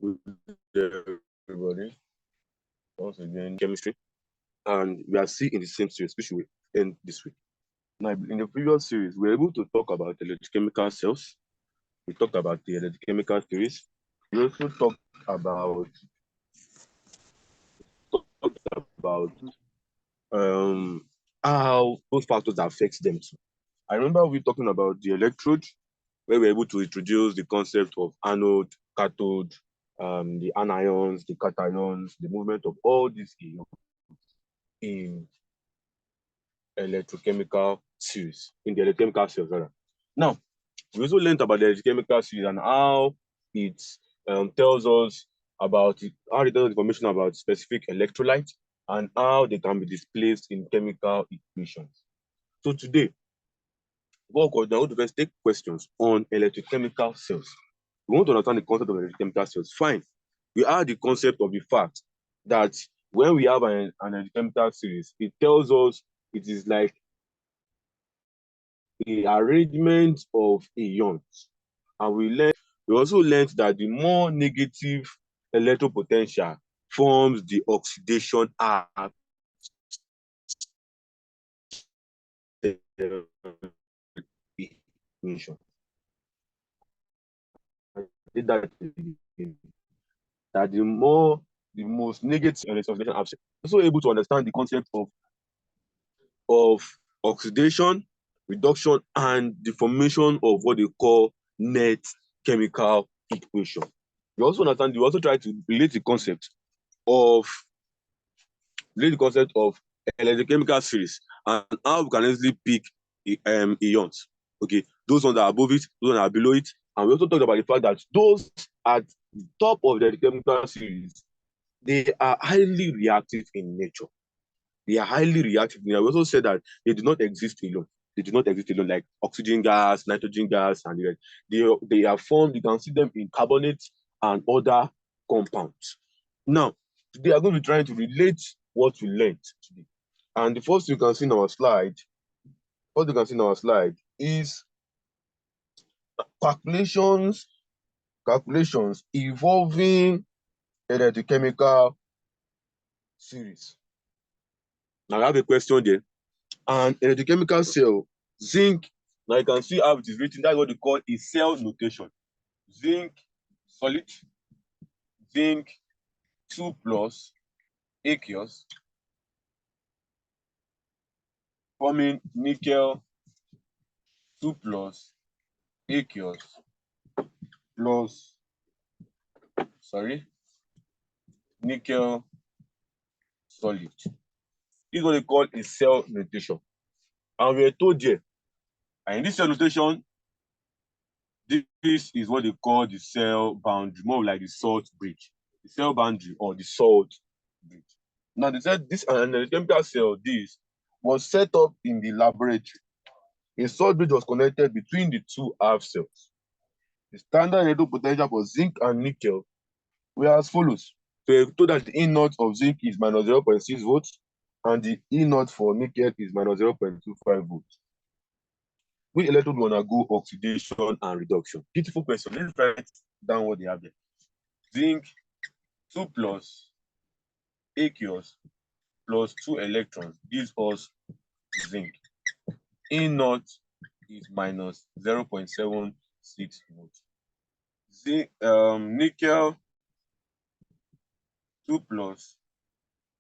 Good day, everybody. Once again, chemistry, and we are still in the same series, which we end this week. Now, in the previous series, we were able to talk about electrochemical cells. We talked about the electrochemical series. We also talked about how those factors affect them too. I remember we talking about the electrode, where we were able to introduce the concept of anode, cathode, the anions, the cations, the movement of all these ions in electrochemical series, in the electrochemical cells rather. Now, we also learned about the electrochemical series and how it tells us about it, how it tells us information about specific electrolytes and how they can be displaced in chemical equations. So today, we're going to first take questions on electrochemical cells. We want to understand the concept of electrochemical cells. Fine. We have the concept of the fact that when we have an electrochemical series, it tells us it is like the arrangement of ions. And we also learned that the more negative electropotential forms the oxidation equation. That the most negative oxidation absent. Also able to understand the concept of oxidation, reduction, and the formation of what they call net chemical equation. We also try to relate the concept of electrochemical series and how we can easily pick ions. Okay, those ones that are above it, those ones that are below it. And we also talked about the fact that those at the top of the chemical series, they are highly reactive in nature. They are highly reactive. We also said that they do not exist alone. They do not exist alone, like oxygen gas, nitrogen gas, and the rest. They are formed. You can see them in carbonates and other compounds. Now, today I'm going to be trying to relate what we learned today. And the first you can see in our slide, is calculations involving electrochemical series. Now I have a question there. And electrochemical cell, zinc, now you can see how it is written. That's what they call a cell notation. Zinc solid, zinc 2 plus aqueous, forming nickel 2 plus aqueous plus, nickel solid. This is what they call a cell notation. And we are told here, and in this cell notation, this is what they call the cell boundary, more like the salt bridge. The cell boundary or the salt bridge. Now they said this chemical cell, this was set up in the laboratory. A salt bridge was connected between the two half cells. The standard electrode potential for zinc and nickel were as follows. So we told that the E naught of zinc is minus 0.6 volts and the E naught for nickel is minus 0.25 volts. Which electrode will undergo oxidation and reduction? Beautiful question. Let's write down what they have there. Zinc 2 plus aqueous plus 2 electrons gives us zinc. E naught is minus 0.76 volts. Nickel 2 plus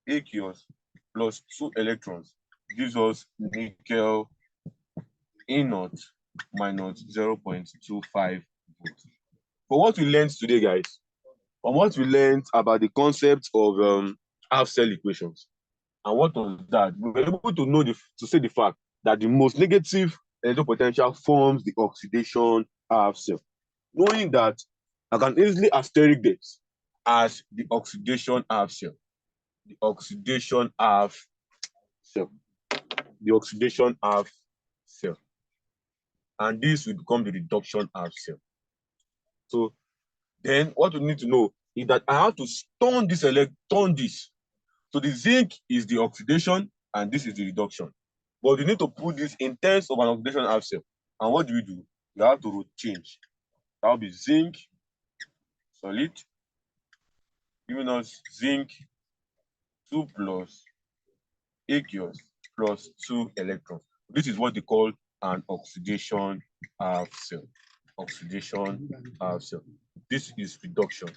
aqueous plus 2 electrons gives us nickel E naught minus 0.25 volts. For what we learned today, guys, on what we learned about the concept of half cell equations, and what was that, we were able to know to say the fact that the most negative electropotential forms the oxidation half cell. Knowing that, I can easily asterisk this as the oxidation half cell. The oxidation half cell. The oxidation half cell. And this will become the reduction half cell. So then what we need to know is that I have to turn this. So the zinc is the oxidation and this is the reduction. But you need to put this in terms of an oxidation half cell. And what do? You have to change. That will be zinc solid giving us zinc 2 plus aqueous plus 2 electrons. This is what they call an oxidation half cell. Oxidation half cell. This is reduction.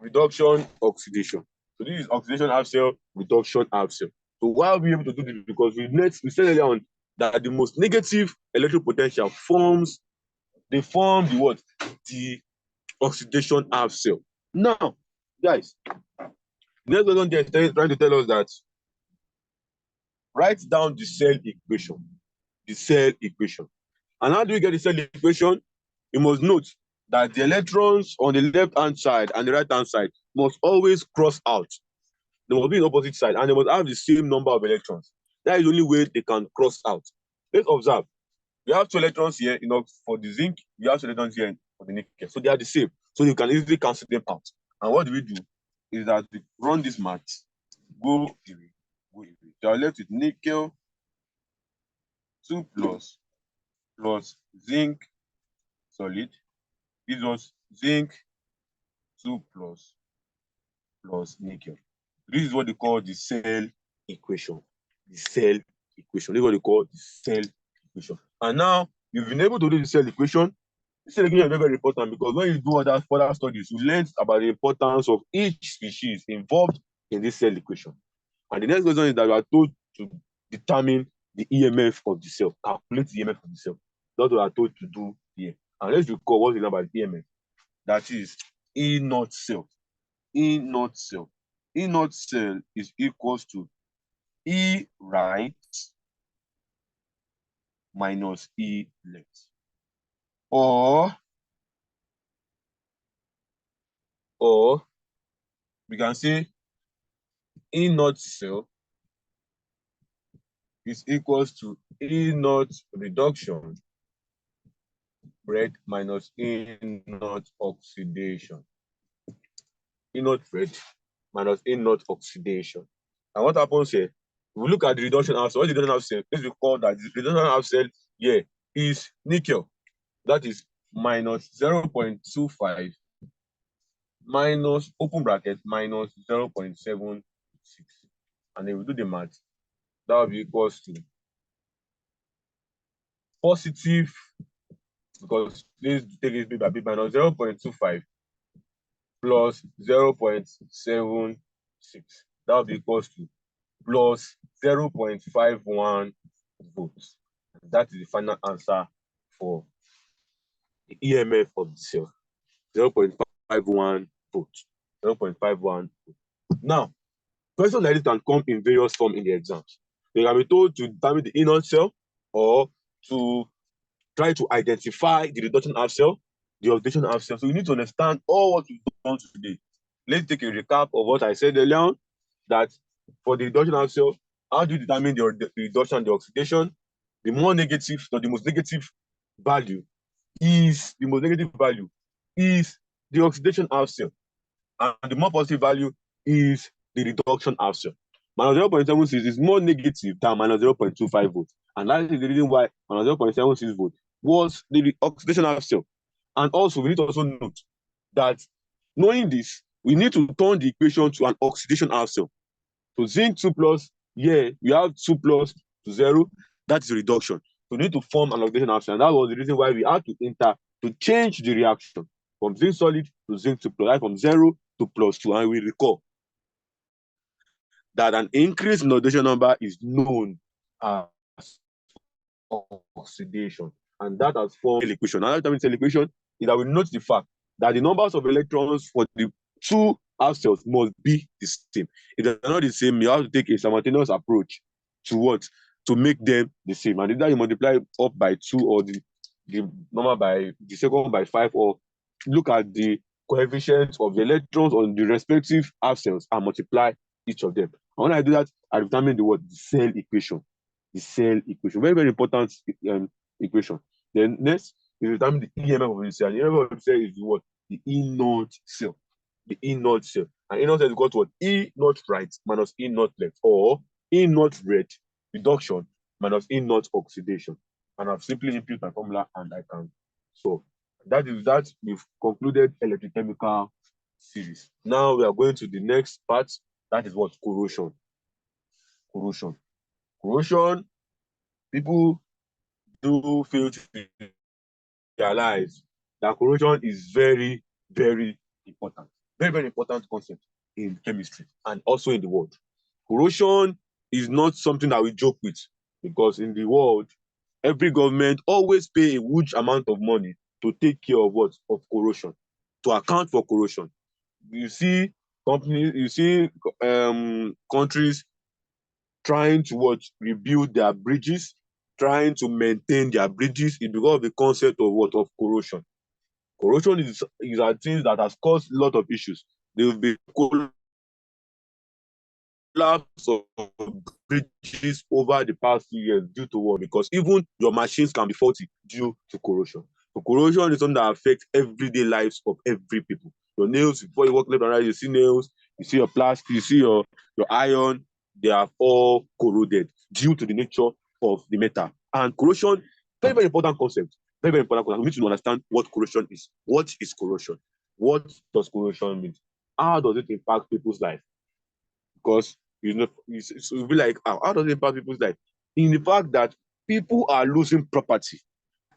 Reduction, oxidation. So this is oxidation half cell, reduction half cell. So why are we able to do this? Because we said earlier on that the most negative electric potential forms the what? The oxidation half cell. Now, guys, next one there is trying to tell us that write down the cell equation. The cell equation. And how do we get the cell equation? You must note that the electrons on the left-hand side and the right-hand side must always cross out. They must be in opposite side and they must have the same number of electrons. That is the only way they can cross out. Let's observe. We have 2 electrons here, for the zinc. We have 2 electrons here for the nickel. So they are the same. So you can easily cancel them out. And what we do is that we run this math, go away, go away. So I'm left with nickel 2 plus zinc solid. This was zinc 2 plus nickel. This is what they call the cell equation. The cell equation. This is what they call the cell equation. And now you've been able to do the cell equation. This cell equation is very, very important because when you do other further studies, you learn about the importance of each species involved in this cell equation. And the next question is that you are told to determine the EMF of the cell, calculate the EMF of the cell. That's what you are told to do here. And let's recall what we know about the EMF. That is E naught cell. E naught cell. E naught cell is equals to E right minus E left. Or we can say E naught cell is equals to E naught reduction red minus E naught oxidation. E naught red minus E naught oxidation. And what happens here? We look at the reduction half cell. What is the reduction half cell? Let's recall that the reduction half cell here is nickel. That is minus 0.25 minus open bracket minus 0.76. And then we do the math. That will be equals to positive, because let's take it bit by bit, minus 0.25 plus 0.76. That will be equals to plus 0.51 volts. That is the final answer for the EMF of the cell. 0.51 volts. 0.51 volts. Now, questions like this can come in various forms in the exams. They can be told to determine the inner cell or to try to identify the reduction half cell, the oxidation half cell. So you need to understand all what we've done today. Let's take a recap of what I said earlier on, that for the reduction half cell, how do you determine the reduction and the oxidation? The more negative, or the most negative value is the oxidation half cell. And the more positive value is the reduction half cell. Minus 0.76 is more negative than minus 0.25 volts. And that is the reason why minus 0.76 volts was the oxidation half cell. And also, we need to also note that knowing this, we need to turn the equation to an oxidation half cell. So zinc 2 plus, yeah, we have 2 plus to 0. That is a reduction. So we need to form an oxidation half cell. And that was the reason why we had to change the reaction from zinc solid to zinc 2 plus, right, from 0 to plus 2. And we recall that an increase in oxidation number is known as oxidation. And that has formed the equation. Another time in cell equation is that we note the fact that the numbers of electrons for the two half cells must be the same. If they're not the same, you have to take a simultaneous approach to what? To make them the same. And either you multiply up by 2 or the number by the second by 5, or look at the coefficients of the electrons on the respective half cells and multiply each of them. And when I do that, I determine the cell equation. The cell equation. Very, very important equation. Then next, you determine the EMF of the cell. The EMF of the cell is what? The E naught cell. The E naught cell. And E naught cell is equal to what? E naught right minus E naught left, or E naught red reduction minus E naught oxidation. And I've simply input my formula and I can solve. That we've concluded electrochemical series. Now we are going to the next part. That is what? Corrosion. Corrosion. Corrosion, people do fail to realize that corrosion is very, very important. Very, very important concept in chemistry and also in the world. Corrosion is not something that we joke with, because in the world, every government always pay a huge amount of money to take care of what? Of corrosion, to account for corrosion. You see companies, you see countries trying to what? Rebuild their bridges, trying to maintain their bridges, is because of the concept of what? Of corrosion. Corrosion is a thing that has caused a lot of issues. There will be collapse of bridges over the past few years due to what? Because even your machines can be faulty due to corrosion. So corrosion is something that affects everyday lives of every people. Your nails, before you walk left and right, you see nails, you see your plastic, you see your iron, they are all corroded due to the nature of the metal. And corrosion, very, very important concept. Very, very important concept. We need to understand what corrosion is. What is corrosion? What does corrosion mean? How does it impact people's life? Because it will be like, how does it impact people's life? In the fact that people are losing property,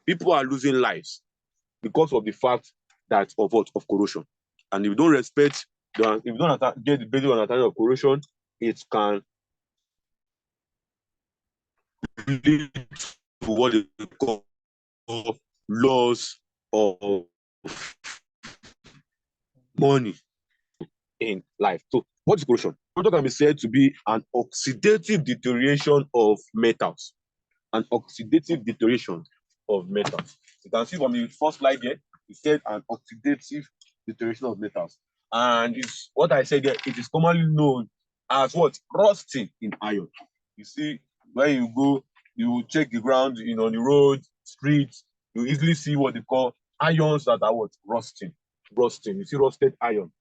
people are losing lives because of the fact that of what? Of corrosion. And if you don't respect, if you don't get the basic understanding of corrosion, it can lead to what they call loss of money in life. So what is corrosion? Corrosion can be said to be an oxidative deterioration of metals. An oxidative deterioration of metals. You can see from the first slide here, it said an oxidative deterioration of metals. And it's what I said here, it is commonly known as what? Rusting in iron. You see, when you go, you check the ground, on the road, streets, you easily see what they call ions that are what? Rusting. Rusting. You see rusted iron.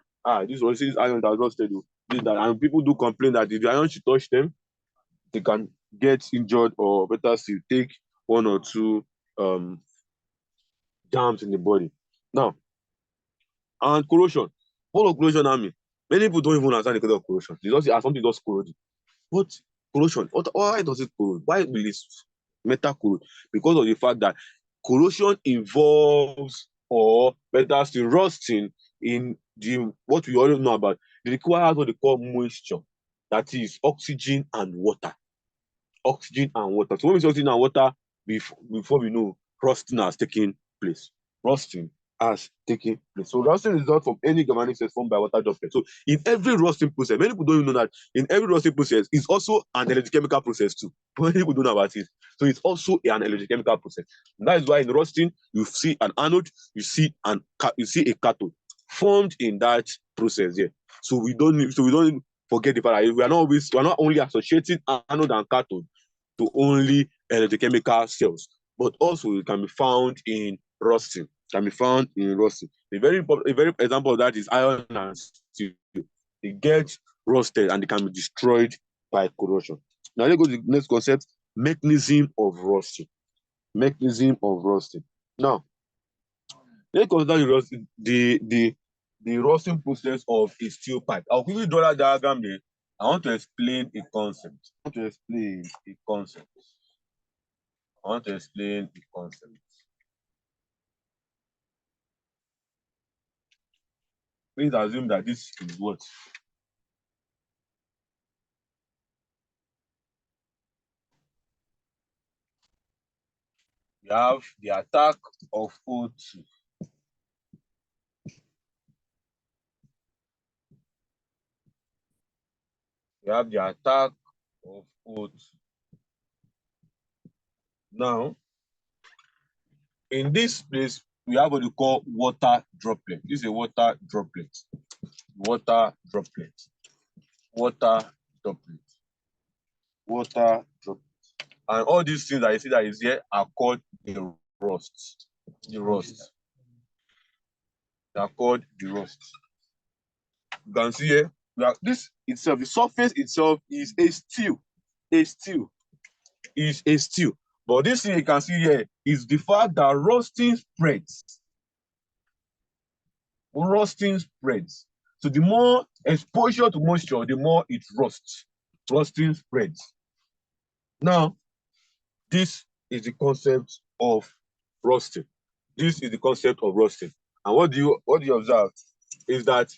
This iron that rusted. And people do complain that if the iron should touch them, they can get injured, or better still, take one or two jams in the body. Now, and corrosion. What does corrosion now mean? Many people don't even understand the concept of corrosion. They just say, something just corroding. What corrosion? Why does it corrode? Why will it metal corrode? Because of the fact that corrosion involves, or better still, rusting in the what we already know about. It requires what they call moisture, that is oxygen and water. Oxygen and water. So when we say oxygen and water, before we know, rusting has taken place. Rusting has taken place. So rusting is not from any galvanic process formed by water droplet. So in every rusting process, many people don't even know that in every rusting process is also an electrochemical process too. Many people don't know about it. So it's also an electrochemical process. And that is why in rusting, you see an anode, you see a cathode formed in that process here. So we don't forget the fact that we are not only associating anode and cathode to only electrochemical cells, but also it can be found in rusting. A very example of that is iron and steel. They get rusted and they can be destroyed by corrosion. Now let's go to the next concept: mechanism of rusting. Mechanism of rusting. Now, let's consider the rusting process of a steel pipe. I'll quickly draw that diagram there. I want to explain a concept. Please assume that this is what? We have the attack of O2. We have the attack of O2. Now, in this place, we have what we call water droplet. This is a water droplet. Water droplet. Water droplet. Water droplet. And all these things that you see that is here are called the rust. The rust. They are called the rust. You can see here, this itself, the surface itself is a steel. A steel is a steel. But this thing you can see here is the fact that rusting spreads. rusting spreads. So the more exposure to moisture, the more it rusts. Rusting spreads. Now, this is the concept of rusting. This is the concept of rusting. And what do you observe is that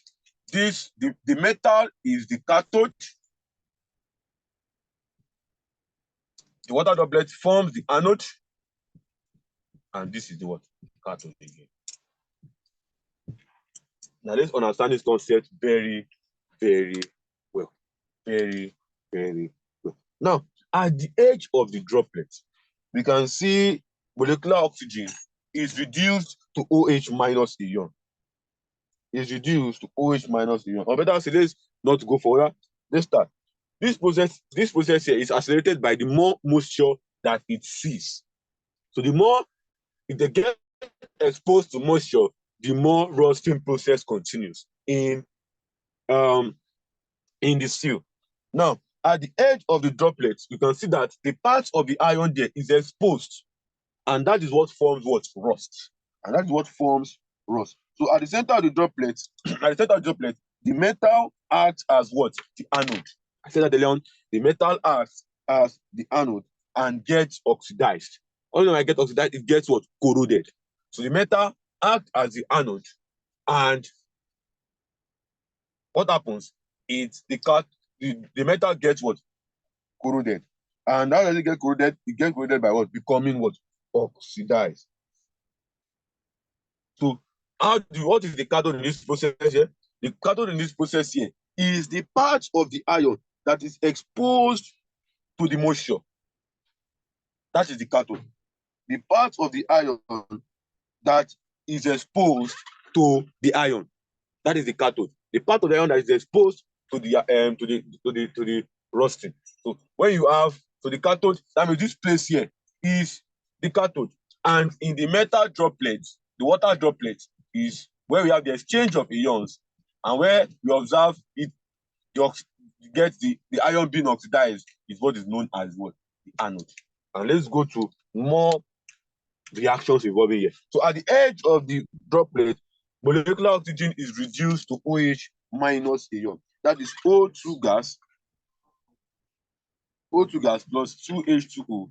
the metal is the cathode, the water droplet forms the anode, and this is the what? Cathode again. Now let's understand this concept very, very well. Very, very well. Now, at the edge of the droplet, we can see molecular oxygen is reduced to OH minus ion. Is reduced to OH minus ion. Or better say, let's not go further. Let's start. This process here is accelerated by the more moisture that it sees. So the more if they get exposed to moisture, the more rusting process continues in the seal. Now, at the edge of the droplets, you can see that the part of the ion there is exposed, and that is what forms what? Rust. And that is what forms rust. So at the center of the droplet, the metal acts as what? The anode. I said that earlier on, the metal acts as the anode and gets oxidized. Only when I get oxidized, it gets what? Corroded. So the metal acts as the anode, and what happens? It's the metal gets what? Corroded. And how does it get corroded? It gets corroded by what? Becoming what? Oxidized. So what is the cathode in this process here? The cathode in this process here is the part of the ion that is exposed to the moisture. That is the cathode. The part of the ion that is exposed to the ion. That is the cathode. The part of the ion that is exposed to the rusting. So when you have the cathode, that means this place here is the cathode, and in the metal droplets, the water droplet is where we have the exchange of ions, and where we observe it, you get the ion being oxidized is what is known as what? The anode. And let's go to more reactions involving here. So at the edge of the droplet, molecular oxygen is reduced to OH minus ion. That is O2 gas plus 2H2O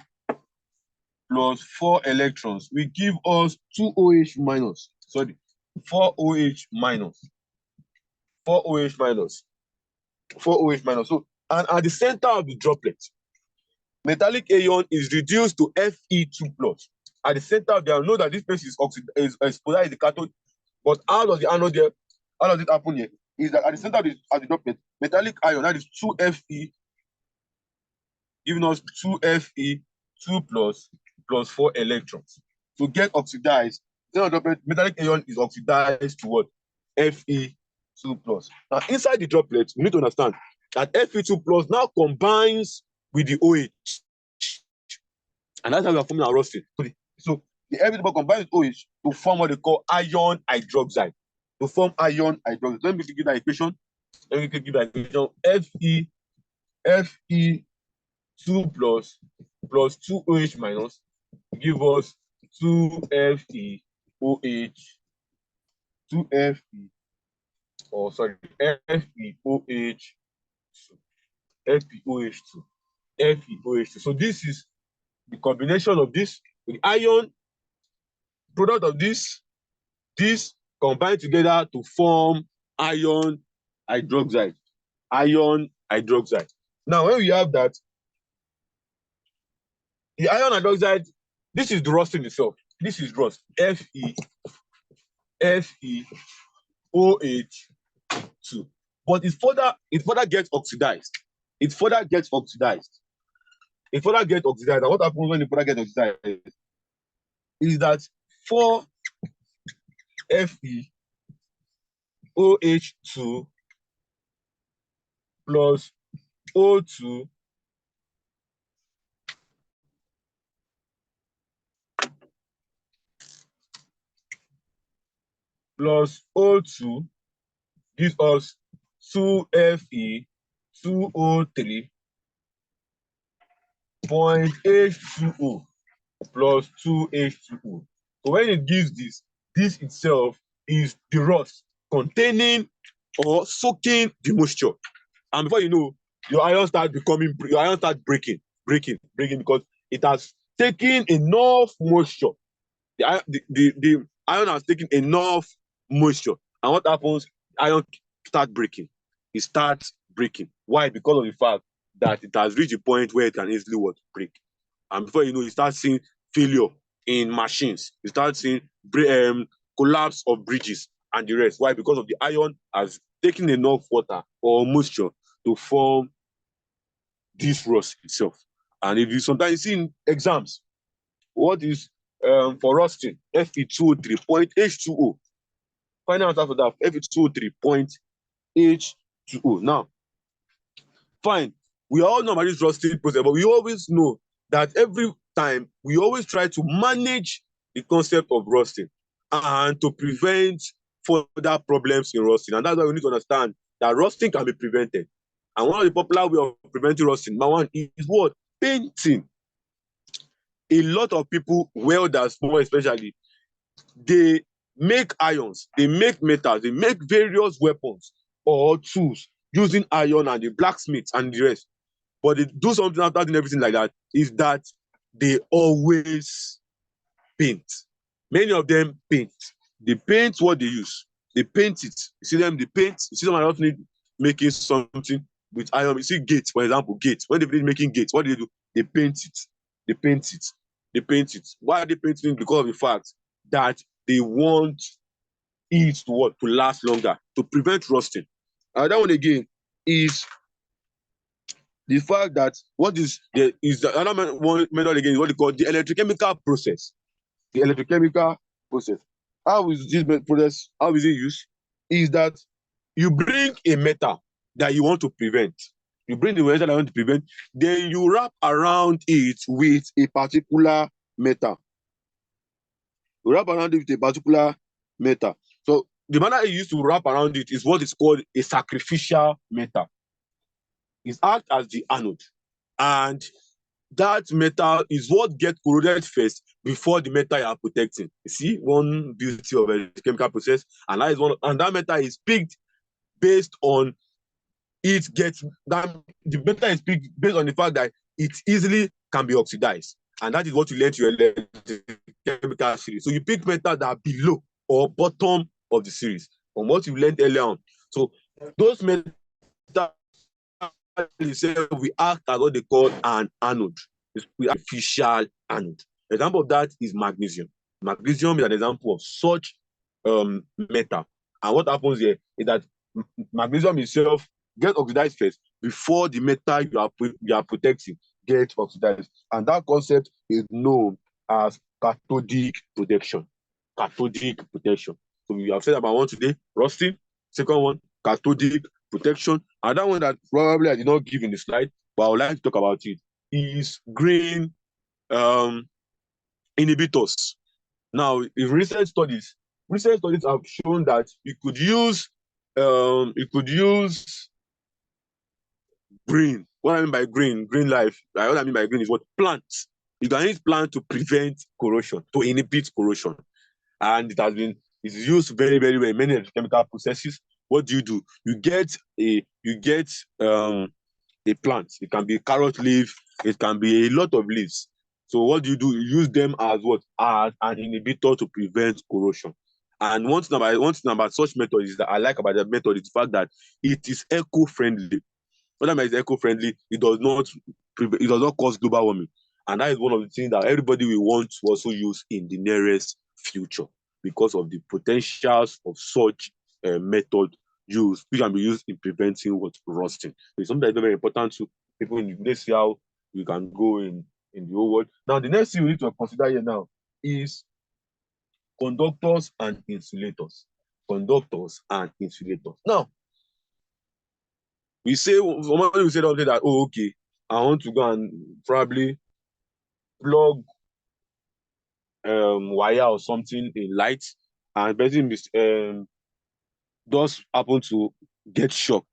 plus 4 electrons will give us 2OH minus. Sorry, 4OH minus. 4OH minus. 4OH minus. So, and at the center of the droplet, metallic ion is reduced to Fe2 plus. At the center of the ion, know that this place is exposed the cathode, but how does the anode there? How does it happen here? Is that at the center of the droplet, metallic ion, that is 2Fe, giving us 2Fe2 plus 4 electrons. To get oxidized, the metallic ion is oxidized to what? Fe2 plus. Now, inside the droplet, we need to understand that Fe2 plus now combines with the OH. And that's how we are forming our rusting. So the Fe2 combines with OH to form what they call iron hydroxide. To form iron hydroxide. Let me give that equation. Fe2 plus 2OH minus give us 2FeOH. 2FeOH2. So this is the combination of this with the ion product of this combined together to form iron hydroxide. Iron hydroxide. Now, when we have that, the iron hydroxide, this is the rusting itself. This is rust. FeOH2. But it further gets oxidized. And what happens when it further gets oxidized is that 4FeOH2 plus O2 plus O2 gives us 2Fe2O3.H2O plus 2H2O. So when it gives this itself is the rust containing or soaking the moisture. And before you know, your iron start breaking because it has taken enough moisture. The iron has taken enough moisture. And what happens? Iron start breaking. It starts breaking. Why? Because of the fact that it has reached a point where it can easily break. And before you know, you start seeing failure in machines. You start seeing collapse of bridges and the rest. Why? Because of the iron has taken enough water or moisture to form this rust itself. And if you sometimes see in exams, what is for rusting? Fe2O3.H2O. Final answer for that, Fe2O3.H2O. Now, fine, we all know about this rusting process, but we always know that every time we always try to manage the concept of rusting and to prevent further problems in rusting. And that's why we need to understand that rusting can be prevented. And one of the popular ways of preventing rusting, number one, is what? Painting. A lot of people, welders more especially, they make irons, they make metals, they make various weapons or tools using iron and the blacksmiths and the rest. But they do something after doing everything like that, is that they always paint. Many of them paint. They paint what they use. They paint it. You see them, they paint. You see them are not making something with iron. You see gates, for example, gates. When they finish making gates, what do? They paint it. They paint it. They paint it. Why are they painting? Because of the fact that they want it to what? To last longer, to prevent rusting. That one again is the fact that what is the another one method again is what they call the electrochemical process. The electrochemical process. How is this process? How is it used? Is that you bring a metal that you want to prevent. You bring the metal that you want to prevent, then you wrap around it with a particular metal. You wrap around it with a particular metal. So the metal you used to wrap around it is what is called a sacrificial metal. It acts as the anode. And that metal is what gets corroded first before the metal you are protecting. You see, one beauty of a chemical process, and that is one, and that metal is picked based on it gets that the metal is picked based on the fact that it easily can be oxidized. And that is what you learn to your chemical series. So you pick metal that are below or bottom of the series from what you learned earlier on. So those metals we act as what they call an anode. We artificial anode. An example of that is magnesium. Magnesium is an example of such metal. And what happens here is that magnesium itself gets oxidized first before the metal you are protecting gets oxidized. And that concept is known as cathodic protection. Cathodic protection. So we have said about one today, rusting. Second one, cathodic protection. And that one that probably I did not give in the slide, but I would like to talk about it, is grain inhibitors. Now, in recent studies have shown that you could use green. What I mean by green life, what I mean by green is what? Plants. You can use plants to prevent corrosion, to inhibit corrosion. And it's used very, very well in many chemical processes. What do? You get a plant. It can be carrot leaf, it can be a lot of leaves. So what do? You use them as what? As an inhibitor to prevent corrosion. And one thing about such method is that I like about the method is the fact that it is eco-friendly. What I mean is eco-friendly, it does not cause global warming. And that is one of the things that everybody will want to also use in the nearest future because of the potentials of such method use, which can be used in preventing what? Rusting. So it's something that is very important to people. Let's see how we can go in the whole world. Now, the next thing we need to consider here now is conductors and insulators. Conductors and insulators. Now, we say somebody will say something that, oh, okay, I want to go and probably plug wire or something in light, and person does happen to get shocked.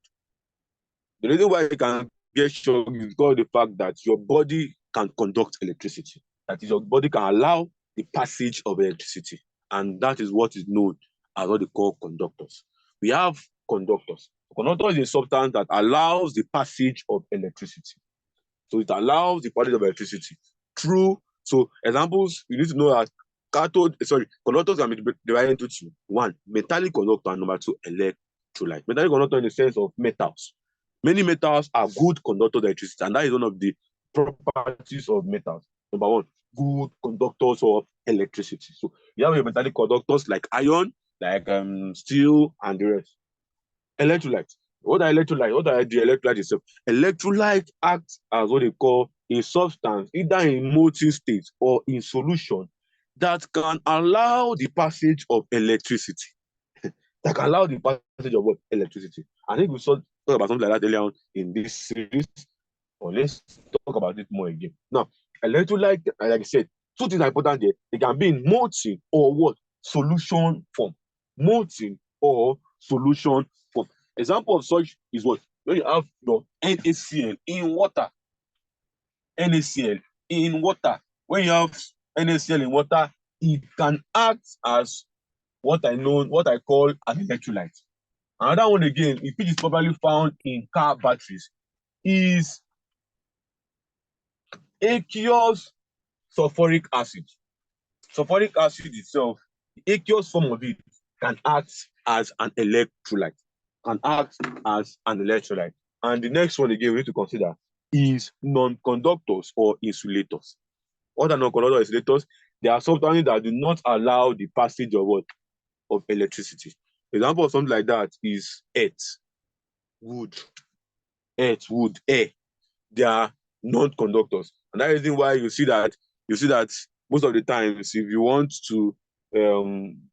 The reason why you can get shocked is because of the fact that your body can conduct electricity. That is, your body can allow the passage of electricity. And that is what is known as what they call conductors. we have conductors. Conductor is a substance that allows the passage of electricity. So it allows the passage of electricity through. So examples, you need to know that conductors can be divided into two. One, metallic conductor, and number two, electrolyte. Metallic conductor in the sense of metals. Many metals are good conductors of electricity, and that is one of the properties of metals. Number one, good conductors of electricity. So you have your metallic conductors like iron, like steel, and the rest. Electrolyte. What are electrolyte? What are the electrolyte itself? Electrolyte acts as what they call a substance, either in molten state or in solution, that can allow the passage of electricity. That can allow the passage of what? Electricity. I think we saw talk about something like that earlier on in this series. Or let's talk about it more again. Now, electrolyte, like I said, two things are important there. They can be in molten or what? Solution form. Molten or solution form. Example of such is what? When you have your NaCl in water. NaCl in water. When you have NaCl in water, it can act as what I call an electrolyte. Another one again, which is probably found in car batteries, is aqueous sulfuric acid. Sulfuric acid itself, the aqueous form of it can act as an electrolyte. And the next one again we need to consider is non-conductors or insulators. What are non-conductor insulators? They are substances that do not allow the passage of what? Of electricity. Example of something like that is earth, wood, air. They are non-conductors. And that is the reason why you see that most of the times, if you want to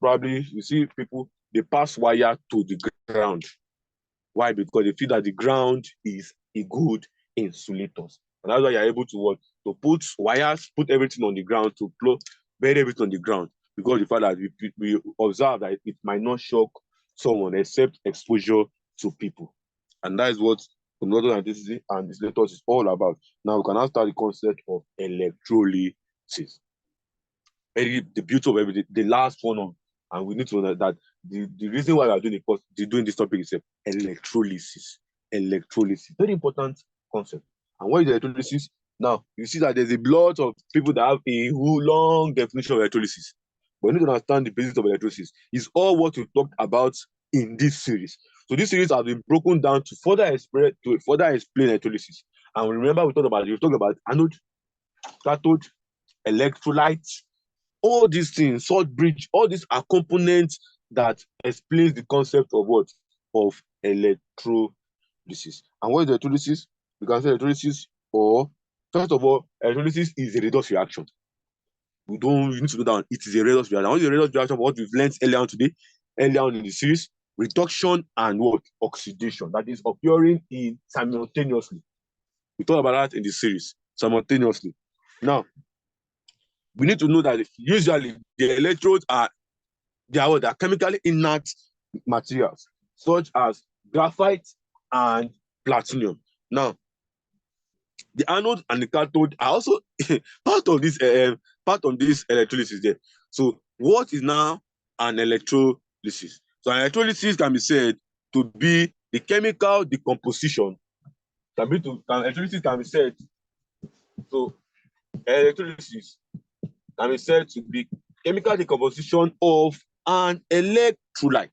probably you see people, they pass wire to the ground. Why? Because they feel that the ground is a good insulator. And that's why you're able to what? To put wires, put everything on the ground, to bury everything on the ground. Because the fact that we observe that it might not shock someone except exposure to people. And that is what conductors and insulators is all about. Now we can now start the concept of electrolysis. The beauty of everything, the last one and we need to know that the reason why we are doing this topic is electrolysis. Electrolysis, very important concept. And what is electrolysis? Now you see that there's a lot of people that have a long definition of electrolysis, but you need to understand the basis of electrolysis. It's all what we talked about in this series. So this series has been broken down to further explain electrolysis. And remember, we talked about anode, cathode, electrolyte, all these things, salt bridge, all these are components that explains the concept of what? Of electrolysis. And what is electrolysis? We can say electrolysis, or first of all, electrolysis is a redox reaction. You need to know that it is a redox reaction. What is a redox reaction? What we've learned earlier on in the series, reduction and what? Oxidation. That is occurring simultaneously. We talked about that in the series, simultaneously. Now, we need to know that usually the electrodes are chemically inert materials, such as graphite and platinum. Now, the anode and the cathode are also part of this electrolysis there. So, what is now an electrolysis? So, an electrolysis can be said to be the chemical decomposition. Electrolysis can be said to be chemical decomposition of an electrolyte.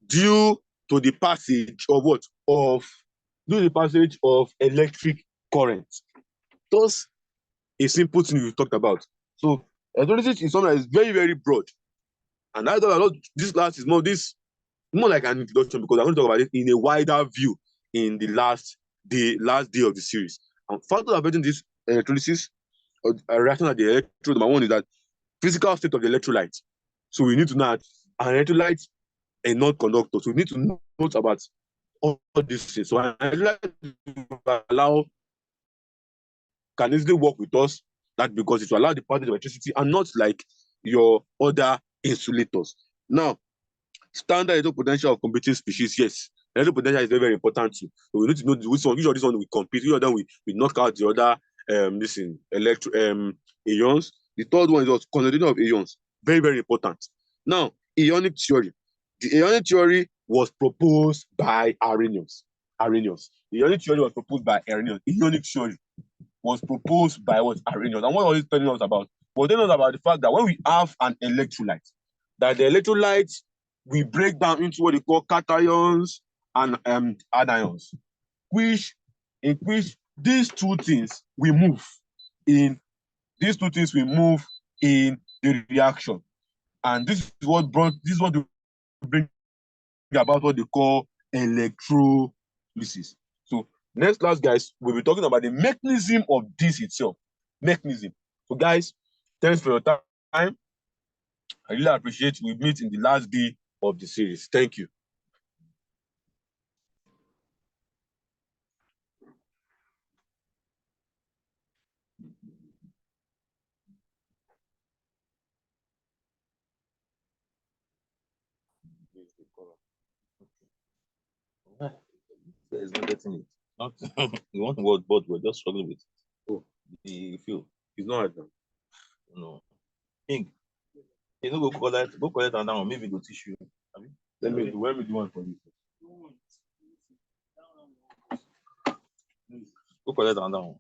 Due to the passage of what? Due to the passage of electric current. Thus, a simple thing we talked about. So, electrolysis is something that is very, very broad. And I thought this class is more like an introduction, because I'm going to talk about it in a wider view in the last day of the series. And factors affecting this electrolysis or a reaction at the electrode, number one is that physical state of the electrolyte. So we need to know that an electrolyte is a non-conductor. So we need to note about all these things. So an electrolyte can easily work with us, that because it will allow the passage of electricity and not like your other insulators. Now, standard electric potential of competing species, yes. Electric potential is very, very important too. So we need to know which of this one we compete, which of them we knock out the other ions. The third one is also concentration of ions. Very, very important. Now, ionic theory. The ionic theory was proposed by Arrhenius. The ionic theory was proposed by Arrhenius. Ionic theory was proposed by what? Arrhenius. And what was he telling us about? Well, telling us about the fact that when we have an electrolyte, that the electrolytes we break down into what they call cations and anions, in which these two things will move in the reaction. And this is what they bring about what they call electrolysis. So next class, guys, we'll be talking about the mechanism of this itself. Mechanism. So guys, thanks for your time. I really appreciate we meet in the last day of the series. Thank you. Is not getting it. Not you want word, but we're just struggling with it. Oh, the feel. it's not hard now. No. King, you know, go collect and down. Maybe go teach you. Let me do one for you. Go collect and down.